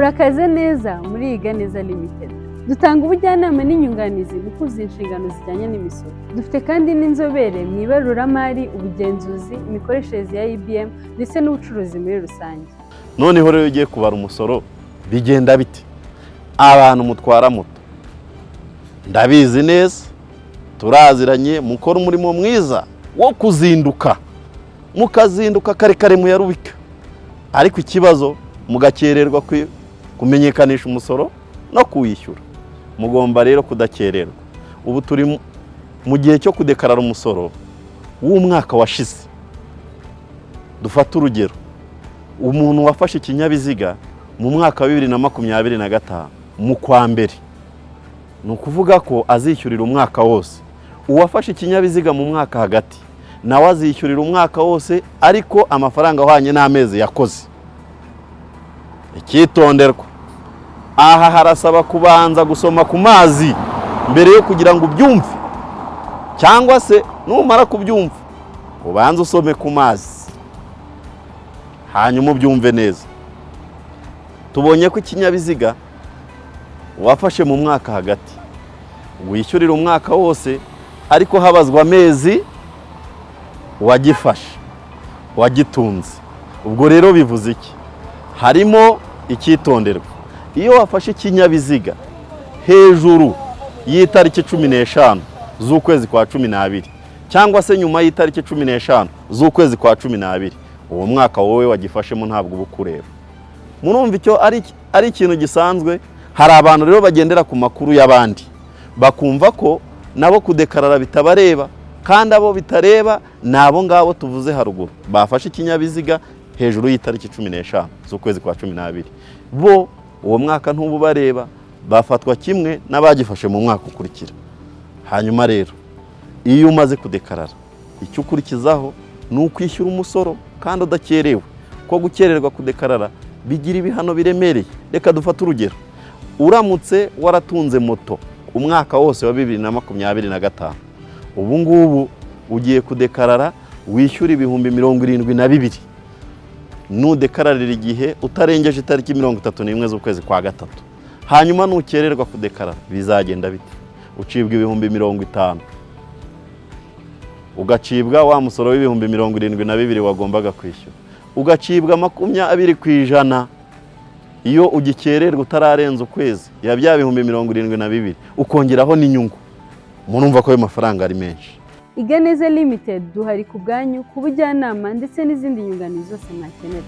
Murakaze neza muri Iga Neza Limited. Dutanga ubujyanama n'inyunganizi mu kuzuza inshingano zijyanye n'imisoro. Dufite kandi n'inzobere mu ibaruramari, ubugenzuzi, imikoreshereze ya IBM ndetse n'ubucuruzi muri rusange. Noneho rero ugiye kubara umusoro bigenda bite? Abantu mutwara moto ndabizi neza, turaziranye, mukora umurimo mwiza wo kuzinduka, mukazinduka kare kare muyarubika, ariko ikibazo mugakererwa kumenyekanisha umusoro no kuwishyura. Mugomba rero kudakererwa. Ubu turi mu gihe cyo kudekarara umusoro w'umwaka washize. Dufata urugero, umuntu wafashe ikinyabiziga mu mwaka wa 2025 mu kwa mbere, ni ukuvuga ko azishyurira umwaka wose. Uwafashe ikinyabiziga mu mwaka hagati nawe azishyurira umwaka wose, ariko amafaranga ahwanye n'amezi yakoze. Ikitonderwa, aha harasaba kubanza gusoma ku mazi mbere yo kugira ngo ubyumve, cyangwa se numara kubyumva ubanza usome ku mazi hanyuma ubyumve neza. Tubonye ko ikinyabiziga wafashe mu mwaka hagati wishyurira umwaka wose, ariko habazwa amezi wagifashe, wagitunze. Ubwo rero bivuze iki? Harimo icyitonderwa. Iyo wafashe ikinyabiziga hejuru y'itariki 15 z'ukwezi kwa 12 cyangwa se nyuma y'itariki 15 z'ukwezi kwa 12, uwo mwaka wowe wagifashemo ntabwo ubukureba. Murumva icyo ari ikintu gisanzwe. Hari abantu rero bagendera ku makuru y'abandi, bakumva ko nabo kudekarara bitabareba, kandi abo bitareba nabo ngabo tuvuze haruguru bafashe ikinyabiziga hejuru y'itariki 15 z'ukwezi kwa 12. Bo uwo mwaka ntububareba, bafatwa kimwe n'abagifashe mu mwaka ukurikira. Hanyuma rero iyo umaze kudekarara, icyo ukurikizaho ni ukwishyura umusoro kandi udakerewe. Ko gukererwa kudekarara bigira ibihano biremereye. Reka dufate urugero, uramutse waratunze moto umwaka wose wa 2025, ubu ngubu ugiye kudekarara wishyura ibihumbi 72. Nudekararira igihe utarengeje itariki 31 z'ukwezi kwa gatatu. Hanyuma nukererwa kudekarara bizagenda bite? Ucibwa ibihumbi 50, ugacibwa wa musoro w'ibihumbi 72 wagombaga kwishyura, ugacibwa 20% iyo ugikererwa utararenza ukwezi ya bya bihumbi 72, ukongeraho n'inyungu. Murumva ko ayo mafaranga ari menshi. Iga Neza Limited duhari ku bwanyu, ku bujyanama ndetse n'izindi nyunganizi zose mwakenera.